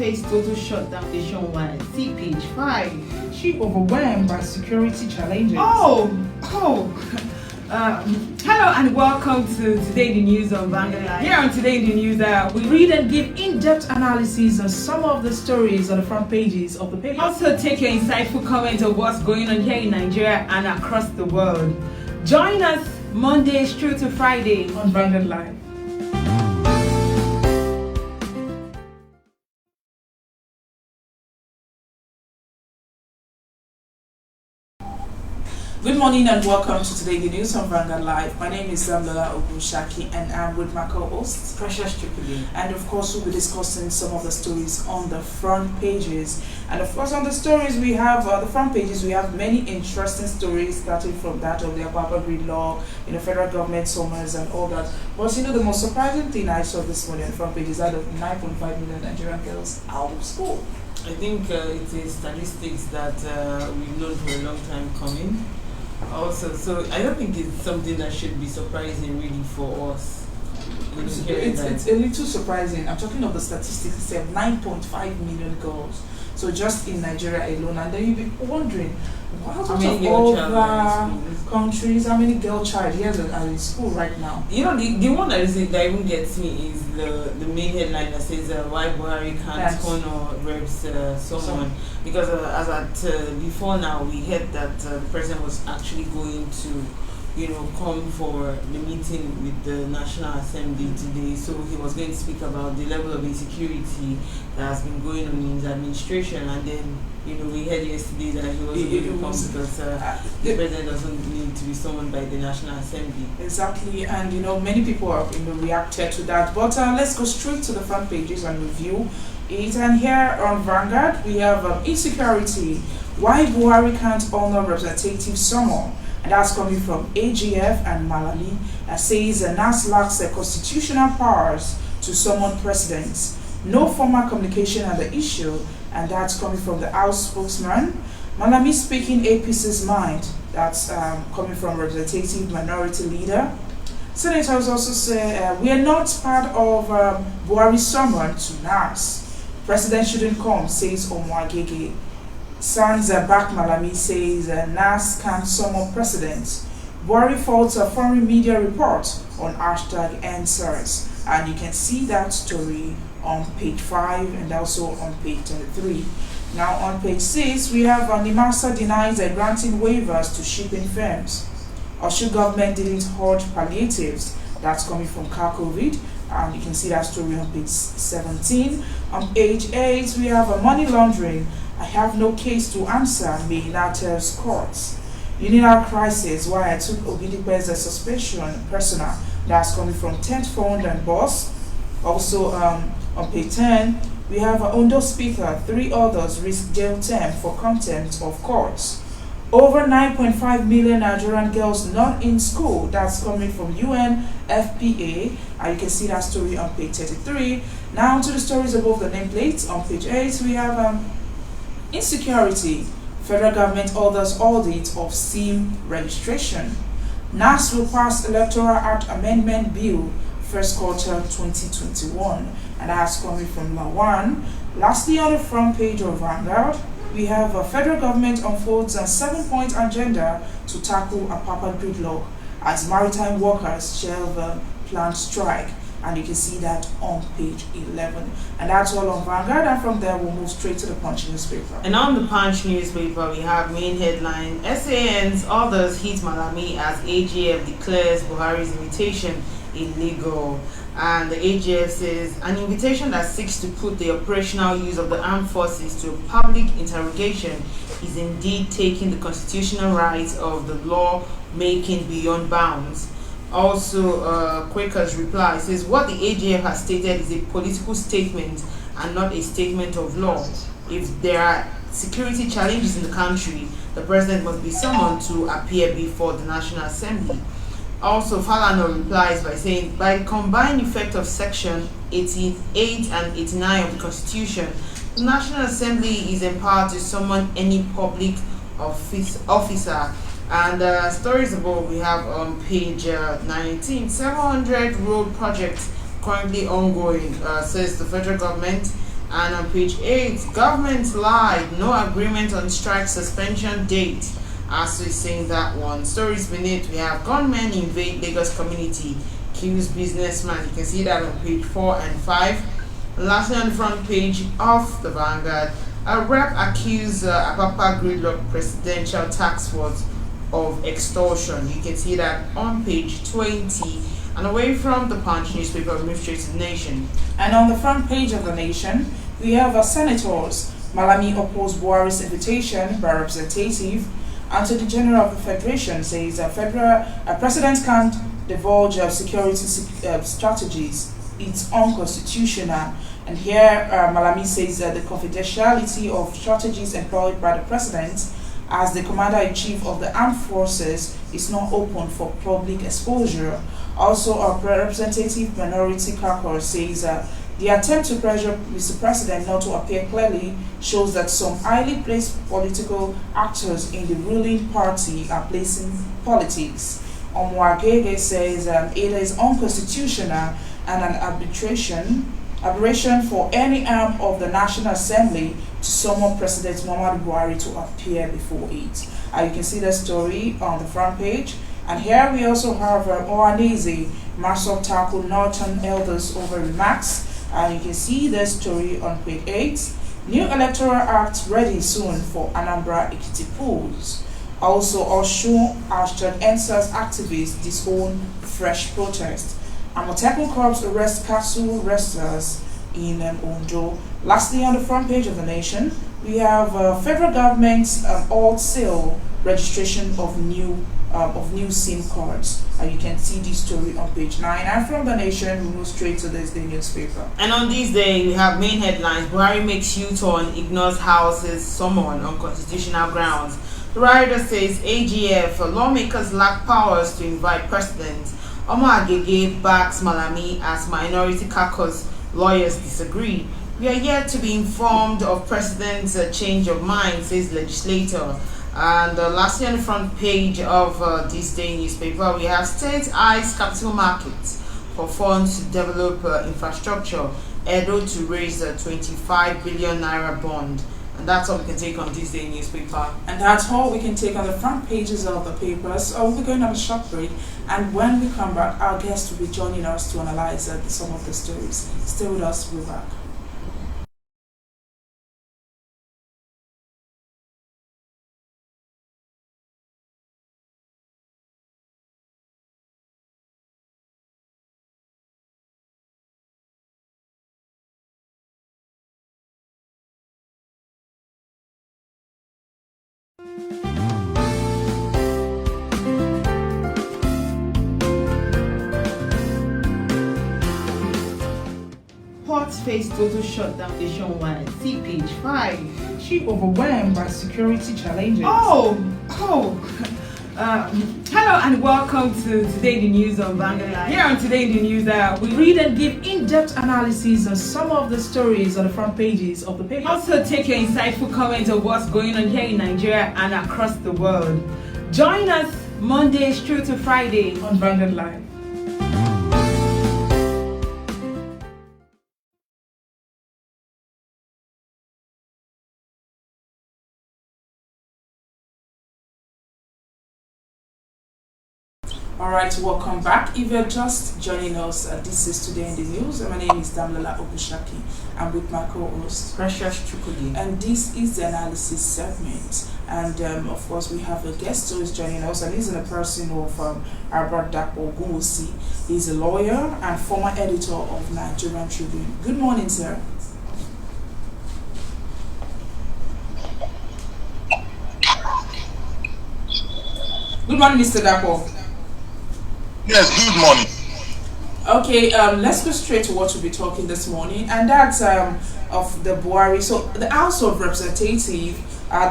face total shutdown nationwide. See page 5. She overwhelmed by security challenges. Hello and welcome to Today in the News on Vanguard. Here on Today in the News, we read and give in-depth analysis on some of the stories on the front pages of the paper. Also take your insightful comments of what's going on here in Nigeria and across the world. Join us Mondays through to Friday on Vanguard Live. Good morning and welcome to Today the News on Vanguard Live. My name is Zamlola Ogunshaki and I'm with my co-host Precious Tripoli. And of course we'll be discussing some of the stories on the front pages. And of course on the stories we have, the front pages, we have many interesting stories starting from that of the Apapa gridlock, federal government summers and all that. But the most surprising thing I saw this morning on the front page is that of 9.5 million Nigerian girls out of school. I think it is statistics that we've known for a long time coming. Also, so I don't think it's something that should be surprising really for us. It's a little surprising. I'm talking of the statistics itself, 9.5 million girls. So just in Nigeria alone, and then you'll be wondering, how many other countries, how many girl child here are in school right now? The one that even gets me is the main headline that says why Buhari can't honor reps someone. Because as at before now, we heard that the president was actually going to come for the meeting with the National Assembly today. So he was going to speak about the level of insecurity that has been going on in his administration. And then, we heard yesterday that he wasn't going to come because the president doesn't need to be summoned by the National Assembly. Exactly. And, many people have reacted to that. But let's go straight to the front pages and review it. And here on Vanguard, we have insecurity. Why Buhari can't honor representative summon. And that's coming from AGF and Malami, that says NAS lacks the constitutional powers to summon presidents. No formal communication on the issue, and that's coming from the House spokesman. Malami speaking APC's mind, that's coming from Representative Minority Leader. Senators also say, we are not part of Buhari's summon to NAS. President shouldn't come, says Omwagege. Sans back Malami says NAS can't summon presidents. Buhari faults a foreign media report on #EndSARS. And you can see that story on page 5 and also on page 23. Now on page 6, we have NIMASA denies granting waivers to shipping firms. ASUU government didn't hoard palliatives. That's coming from COVID. And you can see that story on page 17. On page 8, we have money laundering. I have no case to answer, may not tells courts. Union crisis, why I took Ogidipe's suspension personal. That's coming from 10th Fund and Boss. Also on page 10, we have Ondo Speaker, 3 others risk jail term for contempt of courts. Over 9.5 million Nigerian girls not in school. That's coming from UNFPA. And you can see that story on page 33. Now to the stories above the nameplates. On page 8, we have insecurity. Federal government orders audit of SIM registration. NAS will pass Electoral Act Amendment Bill first quarter 2021. And that's coming from Lawan. Lastly, on the front page of Vanguard, we have a federal government unfolds a 7-point agenda to tackle Apapa gridlock as maritime workers shelve a planned strike. And you can see that on page 11. And that's all on Vanguard. And from there, we'll move straight to the Punch newspaper. And on the Punch newspaper, we have main headline, SAN's others hit Malami as AGF declares Buhari's invitation illegal. And the AGF says an invitation that seeks to put the operational use of the armed forces to a public interrogation is indeed taking the constitutional rights of the law making beyond bounds. Also, Quaker's reply says what the AGF has stated is a political statement and not a statement of law. If there are security challenges in the country, the president must be summoned to appear before the National Assembly. Also, Falana replies by saying, by the combined effect of section 88 and 89 of the Constitution, the National Assembly is empowered to summon any public officer. And stories above we have on page 19, 700 road projects currently ongoing, says the federal government. And on page 8, government lied, no agreement on strike suspension date. ASUU is saying that one. Stories beneath, we have gunmen invade Lagos community, kills businessman. You can see that on page 4 and 5. And lastly, on the front page of the Vanguard, a rep accused Apapa gridlock presidential task force of extortion. You can see that on page 20. And away from the Punch newspaper, move straight to the Nation. And on the front page of the Nation, we have senators. Malami opposed Buhari's invitation by representative. Attorney General of the Federation says President can't divulge security strategies. It's unconstitutional. And here Malami says that the confidentiality of strategies employed by the President as the Commander-in-Chief of the Armed Forces is not open for public exposure. Also, our Representative Minority Caucus says the attempt to pressure Mr. President not to appear clearly shows that some highly placed political actors in the ruling party are placing politics. Omwagege says it is unconstitutional and an aberration for any arm of the National Assembly to summon President Muhammadu Buhari to appear before it. You can see the story on the front page. And here we also have Ohaneze, Master tackle Northern elders over remarks. You can see the story on page 8. New Electoral Act ready soon for Anambra Ekiti polls. Also, Osun hashtag NSAS activists disown fresh protest. Amotekun Corps arrest castle wrestlers in Ondo. Lastly, on the front page of the Nation, we have federal government's alt sale registration of new SIM cards. You can see this story on page 9. And from the Nation, we move straight to this day newspaper. And on this day, we have main headlines. Buhari makes U-turn, ignores houses, summon on constitutional grounds. The writer says AGF, lawmakers lack powers to invite president. Omo Agege backs Malami as minority caucus lawyers disagree. We are yet to be informed of president's change of mind, says legislator. And lastly, on the front page of this day newspaper, we have state eyes capital markets for funds to develop infrastructure. Edo to raise a 25 billion naira bond. And that's all we can take on this day newspaper. And that's all we can take on the front pages of the papers. So we're going to have a short break. And when we come back, our guest will be joining us to analyze some of the stories. Stay with us, we're back. Ports face total shutdown nationwide. See page 5. She overwhelmed by security challenges. Hello and welcome to Today in the News on Vanguard. Here on Today in the News, we read and give in-depth analysis on some of the stories on the front pages of the paper. Also take your insightful comments of what's going on here in Nigeria and across the world. Join us Mondays through to Friday on Vanguard Live. Alright, welcome back. If you're just joining us, this is Today in the News. My name is Damlala Obushaki. I'm with my co-host Precious Chukudi. And this is the analysis segment. And of course, we have a guest who is joining us, and he's in the person of Albert Dapo Gumusi. He's a lawyer and former editor of Nigerian Tribune. Good morning, sir. Good morning, Mr. Dapo. Yes, good morning. Okay, let's go straight to what we'll be talking this morning, and that's of the Buhari. So the House of Representatives,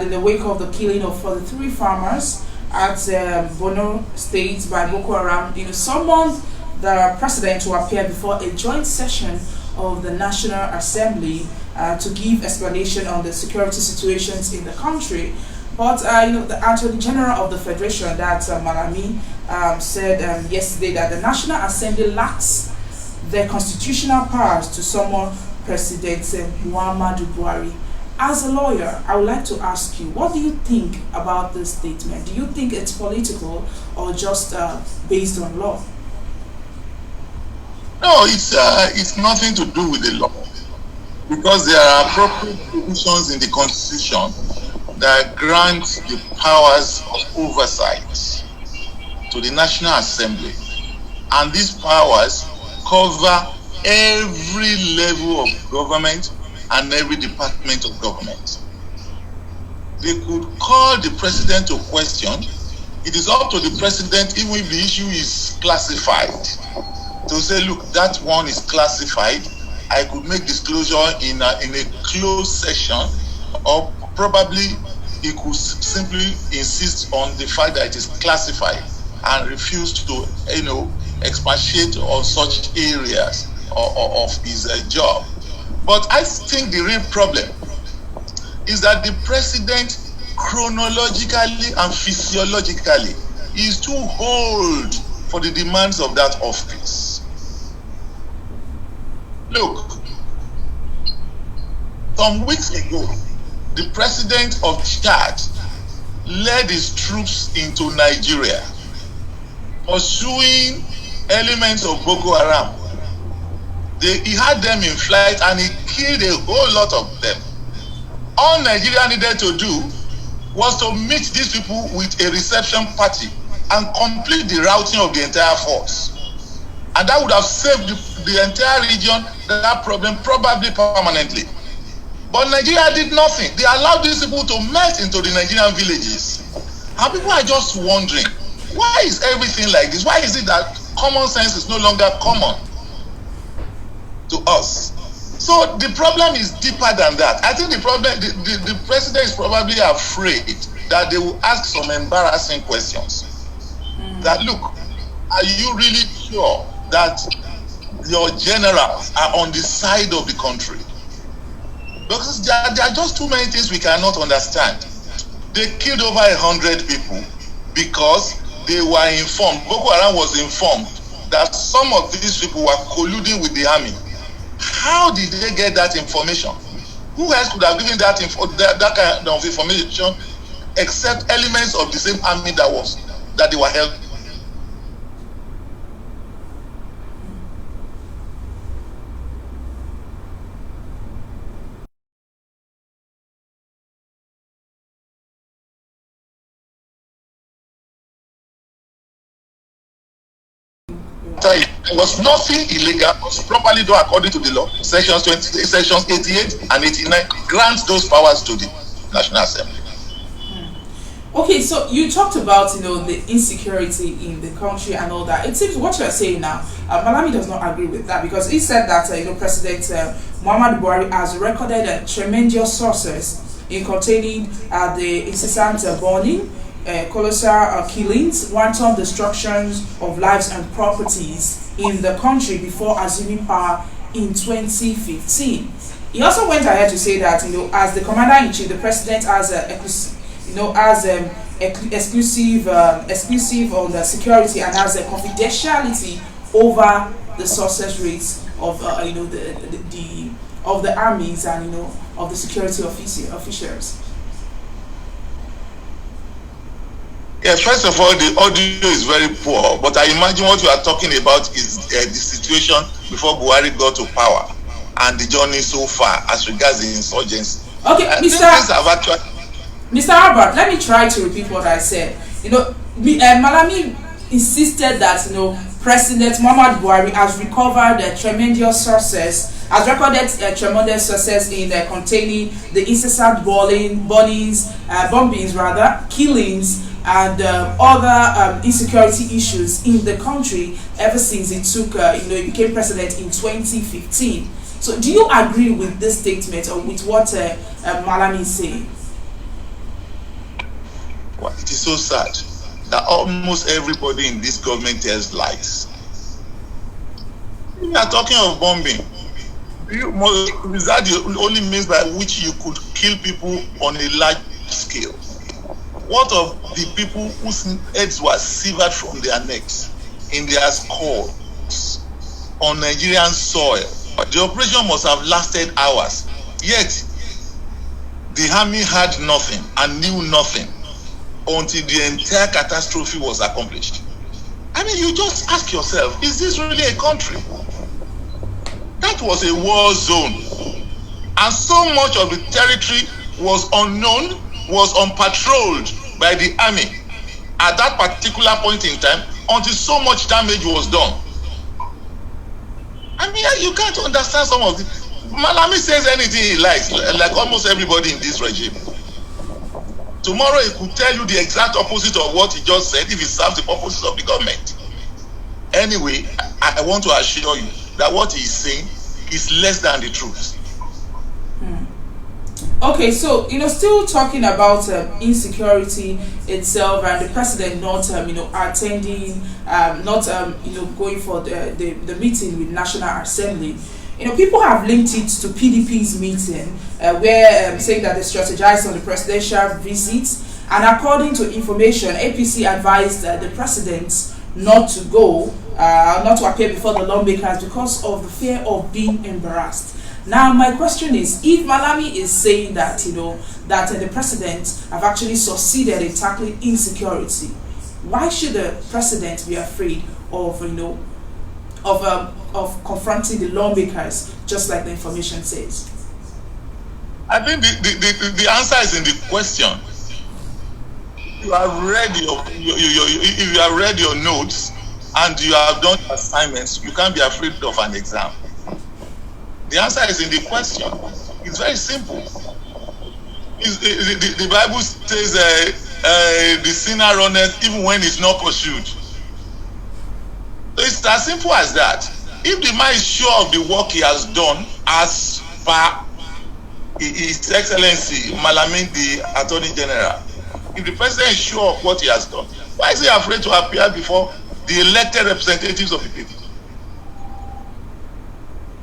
in the wake of the killing of 43 farmers at Borno State by Boko Haram, summoned the president to appear before a joint session of the National Assembly to give explanation on the security situations in the country. But the Attorney General of the Federation, that's Malami, said yesterday that the National Assembly lacks the constitutional powers to summon President Muhammadu Buhari. As a lawyer, I would like to ask you, what do you think about this statement? Do you think it's political or just based on law? No, it's nothing to do with the law, because there are appropriate provisions in the Constitution that grant the powers of oversight to the National Assembly, and these powers cover every level of government and every department of government. They could call the president to question. It is up to the president, even if the issue is classified, to say, look, that one is classified. I could make disclosure in a closed session, or probably he could simply insist on the fact that it is classified and refuse to, expatiate on such areas of his job. But I think the real problem is that the president, chronologically and physiologically, is too old for the demands of that office. Look, some weeks ago, the president of Chad led his troops into Nigeria, pursuing elements of Boko Haram. He had them in flight and he killed a whole lot of them. All Nigeria needed to do was to meet these people with a reception party and complete the routing of the entire force. And that would have saved the entire region, that problem, probably permanently. But Nigeria did nothing. They allowed these people to melt into the Nigerian villages. And people are just wondering, why is everything like this? Why is it that common sense is no longer common to us? So the problem is deeper than that. I think the problem, the president is probably afraid that they will ask some embarrassing questions. That, look, are you really sure that your generals are on the side of the country? Because there are just too many things we cannot understand. They killed over 100 people because they were informed. Boko Haram was informed that some of these people were colluding with the army. How did they get that information? Who else could have given that kind of information except elements of the same army that they were held? There was nothing illegal, it was properly done according to the law. Sections 88 and 89 grants those powers to the National Assembly. Okay, so you talked about the insecurity in the country and all that. It seems what you are saying now, Malami does not agree with that, because he said that President Muhammadu Buhari has recorded tremendous success in containing the incessant burning, colossal killings, wanton destructions of lives and properties in the country before assuming power in 2015. He also went ahead to say that as the commander-in-chief, the president has exclusive on the security and has a confidentiality over the success rates of the armies and of the security officials. Yes, first of all, the audio is very poor, but I imagine what you are talking about is the situation before Buhari got to power and the journey so far as regards the insurgency. Okay, Mr. Albert, let me try to repeat what I said. Malami insisted that President Muhammadu Buhari has recovered a tremendous success, has recorded a tremendous success in containing the incessant bombings, killings, and other insecurity issues in the country ever since he became president in 2015. So, do you agree with this statement or with what Malami is saying? Well, it is so sad that almost everybody in this government tells lies. We are talking of bombing. Is that the only means by which you could kill people on a large scale? What of the people whose heads were severed from their necks in their skulls on Nigerian soil The operation must have lasted hours. Yet, the army had nothing and knew nothing until the entire catastrophe was accomplished. I mean, you just ask yourself, is this really a country? That was a war zone. And so much of the territory was unknown, was unpatrolled by the army at that particular point in time until so much damage was done. I mean, you can't understand some of the... Malami says anything he likes, like almost everybody in this regime. Tomorrow he could tell you the exact opposite of what he just said if it serves the purposes of the government. Anyway, I want to assure you that what he is saying is less than the truth. Okay, so still talking about insecurity itself and the president not attending, not going for the meeting with National Assembly. People have linked it to PDP's meeting where saying that they strategized on the presidential visits, and according to information, APC advised the president not to go, not to appear before the lawmakers because of the fear of being embarrassed. Now, my question is, if Malami is saying that, that the president have actually succeeded in tackling insecurity, why should the president be afraid of, of confronting the lawmakers, just like the information says? I think the answer is in the question. You have read if you have read your notes and you have done assignments, you can't be afraid of an exam. The answer is in the question. It's very simple. The Bible says the sinner runneth even when he's not pursued. It's as simple as that. If the man is sure of the work he has done, as per His Excellency Malami, the Attorney General, if the president is sure of what he has done, why is he afraid to appear before the elected representatives of the people?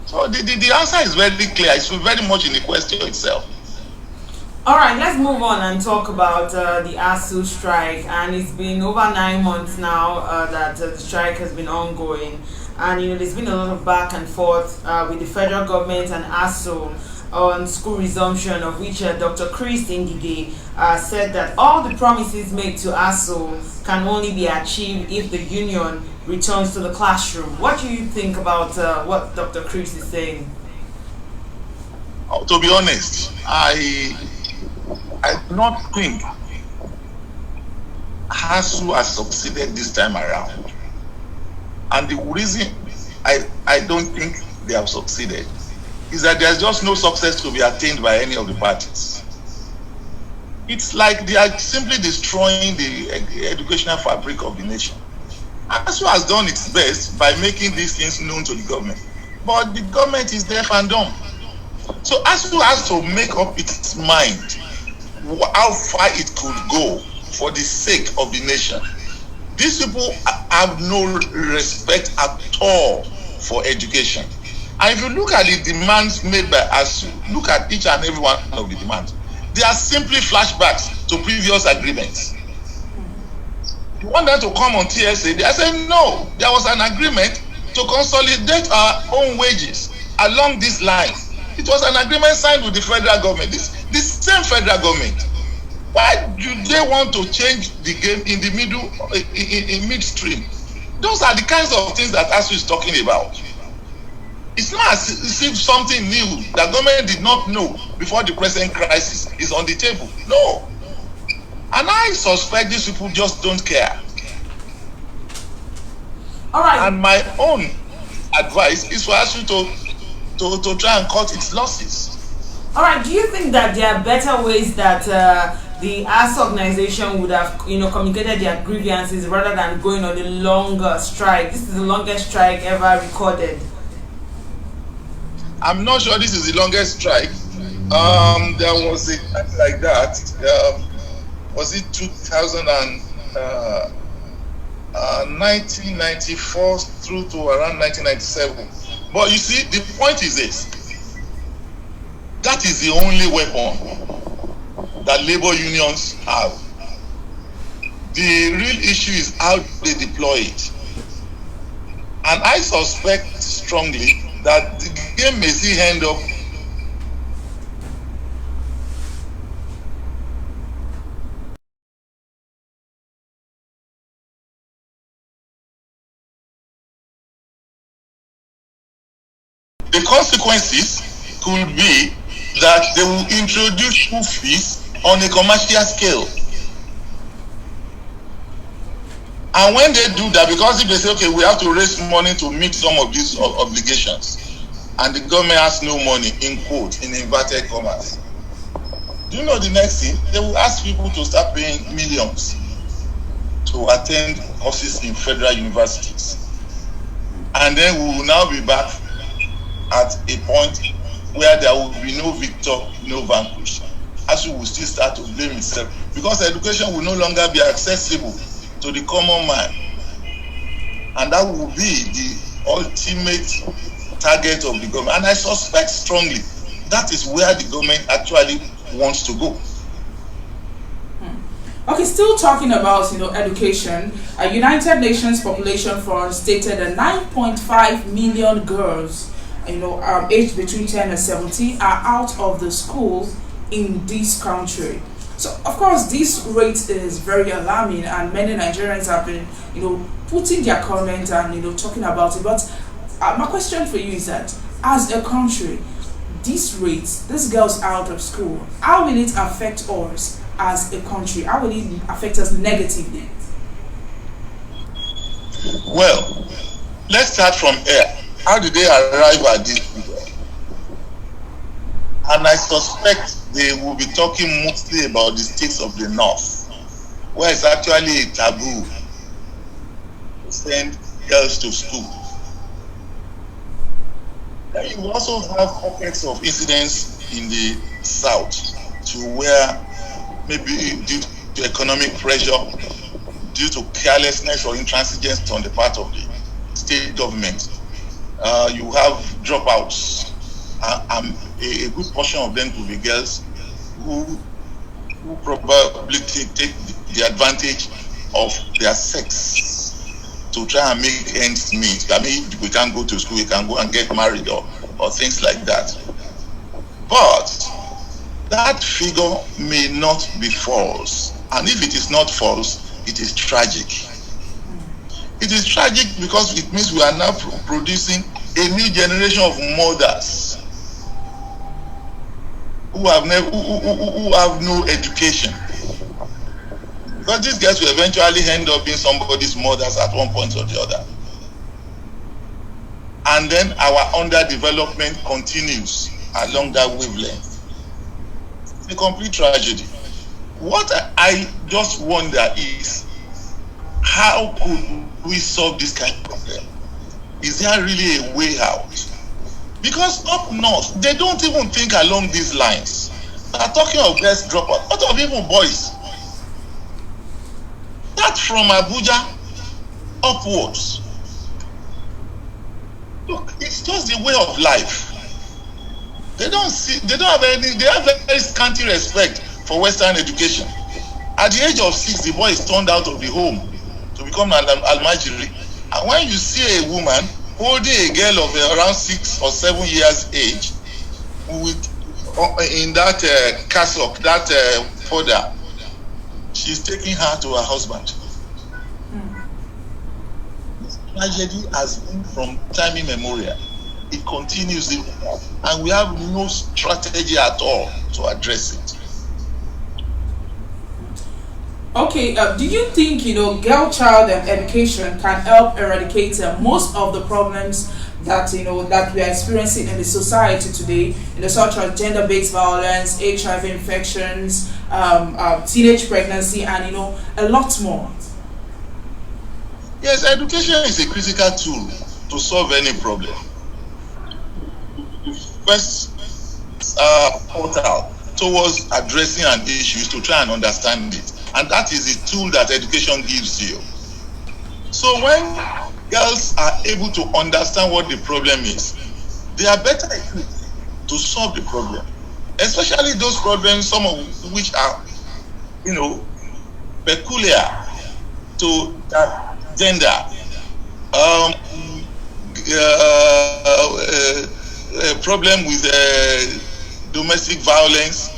So the answer is very clear. It's very much in the question itself. All right, let's move on and talk about the ASUU strike. And it's been over 9 months now that the strike has been ongoing. And there's been a lot of back and forth with the federal government and ASUU on school resumption, of which Dr. Chris Ngige said that all the promises made to ASUU can only be achieved if the union returns to the classroom. What do you think about what Dr. Chris is saying? To be honest, I do not think ASUU has succeeded this time around. And the reason I don't think they have succeeded is that there's just no success to be attained by any of the parties. It's like they are simply destroying the educational fabric of the nation. ASUU has done its best by making these things known to the government, but the government is deaf and dumb. So ASUU has to make up its mind how far it could go for the sake of the nation. These people have no respect at all for education. And if you look at the demands made by ASUU, look at each and every one of the demands. They are simply flashbacks to previous agreements. You want them to come on TSA? They say no. There was an agreement to consolidate our own wages along this line. It was an agreement signed with the federal government. This same federal government. Why do they want to change the game in the middle, in midstream? Those are the kinds of things that ASUU is talking about. It's not as if something new that government did not know before the present crisis is on the table. No. And I suspect these people just don't care. All right. And my own advice is for ASUU to try and cut its losses. All right. Do you think that there are better ways that the ASUU organization would have, communicated their grievances rather than going on a longer strike? This is the longest strike ever recorded. I'm not sure this is the longest strike. There was a time like that. Was it 1994 through to around 1997? But you see, the point is this. That is the only weapon that labor unions have. The real issue is how they deploy it. And I suspect strongly that game may still end up the consequences could be that they will introduce school fees on a commercial scale. And when they do that, because if they say, okay, we have to raise money to meet some of these obligations, and the government has no money, in quote, in inverted commas, do you know the next thing? They will ask people to start paying millions to attend courses in federal universities. And then we will now be back at a point where there will be no victor, no vanquish. ASUU will still start to blame itself, because education will no longer be accessible to the common man. And that will be the ultimate target of the government. And I suspect strongly that is where the government actually wants to go. Okay, still talking about education, a United Nations Population Fund stated that 9.5 million girls aged between 10 and 17 are out of the schools in this country. So of course this rate is very alarming, and many Nigerians have been putting their comment and talking about it. But my question for you is that, as a country, this rate, these girls out of school, how will it affect us as a country? How will it affect us negatively? Well, let's start from here. How did they arrive at this figure? And I suspect they will be talking mostly about the states of the north, where it's actually a taboo to send girls to school. And you also have pockets of incidents in the south, to where maybe due to economic pressure, due to carelessness or intransigence on the part of the state government, you have dropouts. A good portion of them could be girls who probably take the advantage of their sex to try and make ends meet. I mean, we can't go to school, we can go and get married or things like that. But that figure may not be false. And if it is not false, it is tragic. It is tragic because it means we are now producing a new generation of mothers who have no education. Because these girls will eventually end up being somebody's mothers at one point or the other. And then our underdevelopment continues along that wavelength. It's a complete tragedy. What I just wonder is, how could we solve this kind of problem? Is there really a way out? Because up north, they don't even think along these lines. They are talking of girls dropout. What of even boys? That's from Abuja upwards. Look, it's just the way of life. They have very scanty respect for Western education. At the age of 6, the boy is turned out of the home to become an almajiri. And when you see a woman holding a girl of around 6 or 7 years age in that cassock, that fodder, she's taking her to her husband. This tragedy has been from time immemorial. It continues, and we have no strategy at all to address it. Okay, do you think girl child education can help eradicate most of the problems that that we are experiencing in the society today, such as gender-based violence, HIV infections, teenage pregnancy, and a lot more? Yes, education is a critical tool to solve any problem. First portal towards addressing an issue is to try and understand it. And that is the tool that education gives you. So when girls are able to understand what the problem is, they are better equipped to solve the problem. Especially those problems, some of which are, peculiar to that gender. problem with domestic violence,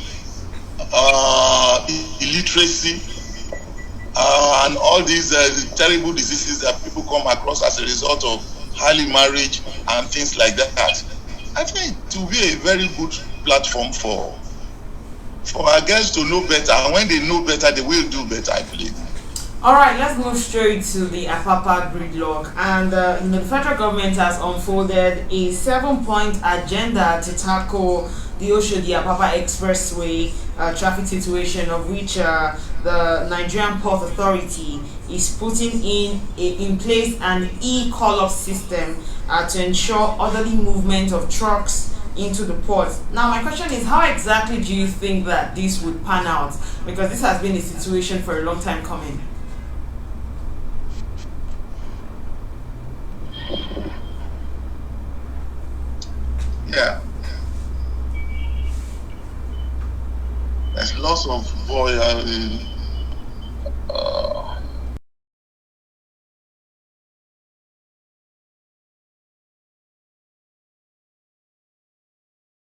illiteracy, and all these terrible diseases that people come across as a result of early marriage and things like that. I think it will be a very good platform for our girls to know better, and when they know better, they will do better, I believe. All right, let's move straight to the Apapa gridlock. And the federal government has unfolded a 7-point agenda to tackle the Oshodi-Apapa Expressway traffic situation, of which the Nigerian Port Authority is putting in place an e-call-up system to ensure orderly movement of trucks into the port. Now, my question is, how exactly do you think that this would pan out? Because this has been a situation for a long time coming. Yeah. There's lots of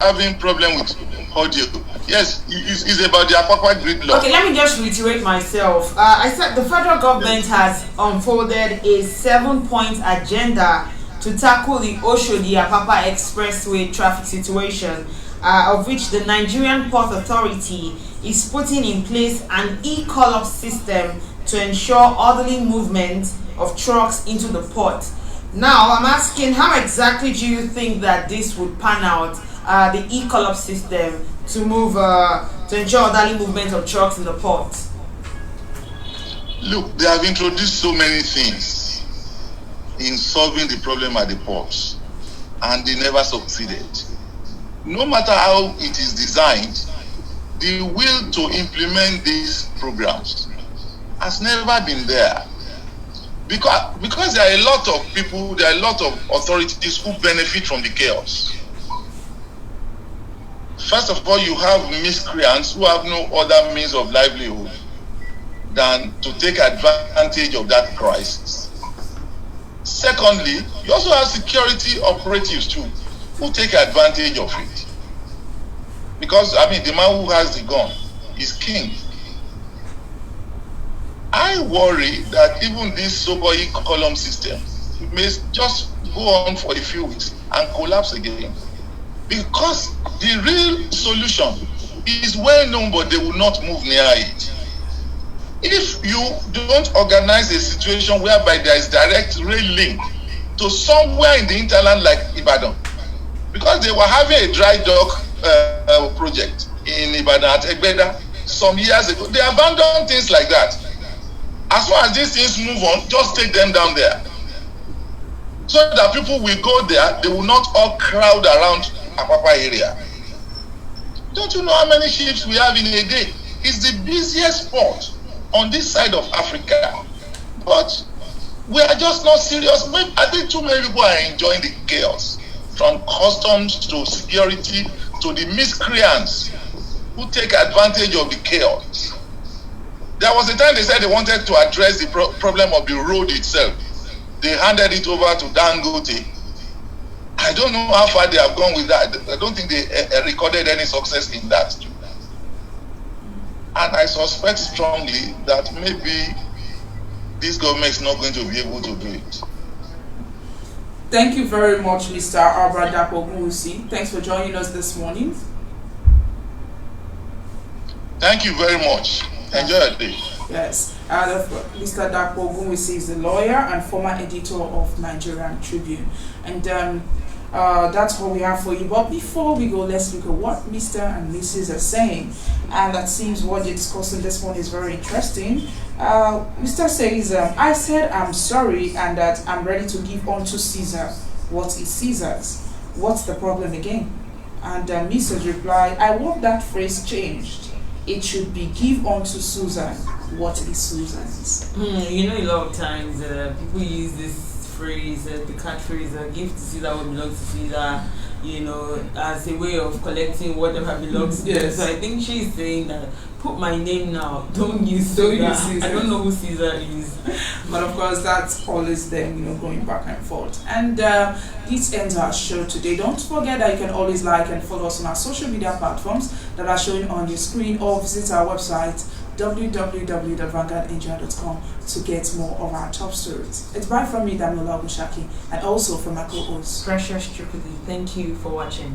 having problem with audio. Yes, it's about the Apapa gridlock. Okay, let me just reiterate myself. I said the federal government has unfolded a 7-point agenda to tackle the Oshodi-Apapa Expressway traffic situation, of which the Nigerian Port Authority is putting in place an e-call-up system to ensure orderly movement of trucks into the port. Now, I'm asking, how exactly do you think that this would pan out, the e-call-up system to move to ensure orderly movement of trucks in the port? Look, they have introduced so many things in solving the problem at the ports, and they never succeeded. No matter how it is designed, the will to implement these programs has never been there. Because there are a lot of people, there are a lot of authorities who benefit from the chaos. First of all, you have miscreants who have no other means of livelihood than to take advantage of that crisis. Secondly, you also have security operatives too, who take advantage of it. Because, I mean, the man who has the gun is king. I worry that even this so-called column system may just go on for a few weeks and collapse again. Because the real solution is well known, but they will not move near it. If you don't organize a situation whereby there is direct rail link to somewhere in the hinterland like Ibadan, because they were having a dry dock project in Ibadan at Egbeda some years ago, they abandoned things like that. As long as these things move on, just take them down there, so that people will go there, they will not all crowd around Apapa area. Don't you know how many ships we have in a day? It's the busiest port on this side of Africa, but we are just not serious. I think too many people are enjoying the chaos, from customs to security to the miscreants who take advantage of the chaos. There was a time they said they wanted to address the problem of the road itself. They handed it over to Dangote. I don't know how far they have gone with that. I don't think they recorded any success in that. And I suspect strongly that maybe this government is not going to be able to do it. Thank you very much, Mr. Dapo. Thanks for joining us this morning. Thank you very much. Enjoy your day. Yes. Mr. Dapo is the lawyer and former editor of Nigerian Tribune. And that's what we have for you. But before we go, let's look at what Mr. and Mrs. are saying. And that seems what you're discussing this morning is very interesting. Mr. says, I said I'm sorry and that I'm ready to give unto Caesar what is Caesar's. What's the problem again? And Mrs. replied, I want that phrase changed. It should be give unto Susan what is Susan's. You know, a lot of times people use this phrase, the catchphrase, give to Caesar what belongs to Caesar, you know, as a way of collecting whatever belongs to them. So I think she's saying that put my name now, don't use Caesar. I don't know who Caesar is. But of course, that's always them, going back and forth. And this ends our show today. Don't forget that you can always like and follow us on our social media platforms that are showing on your screen, or visit our website www.vanguardindia.com to get more of our top stories. It's bye from me, Damola Ogushaki, and also from my co-host, Precious Chukudi. Thank you for watching.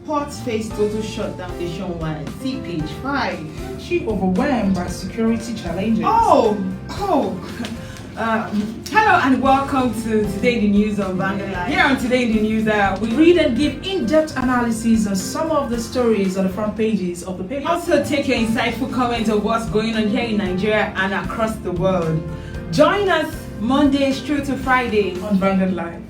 Ports face total shutdown nationwide. See page 5. she overwhelmed by security challenges. Hello and welcome to Today in the News on Vanguard. Here on Today in the News, we read and give in-depth analysis on some of the stories on the front pages of the paper. Also take your insightful comments of what's going on here in Nigeria and across the world. Join us Mondays through to Friday on Vanguard Live.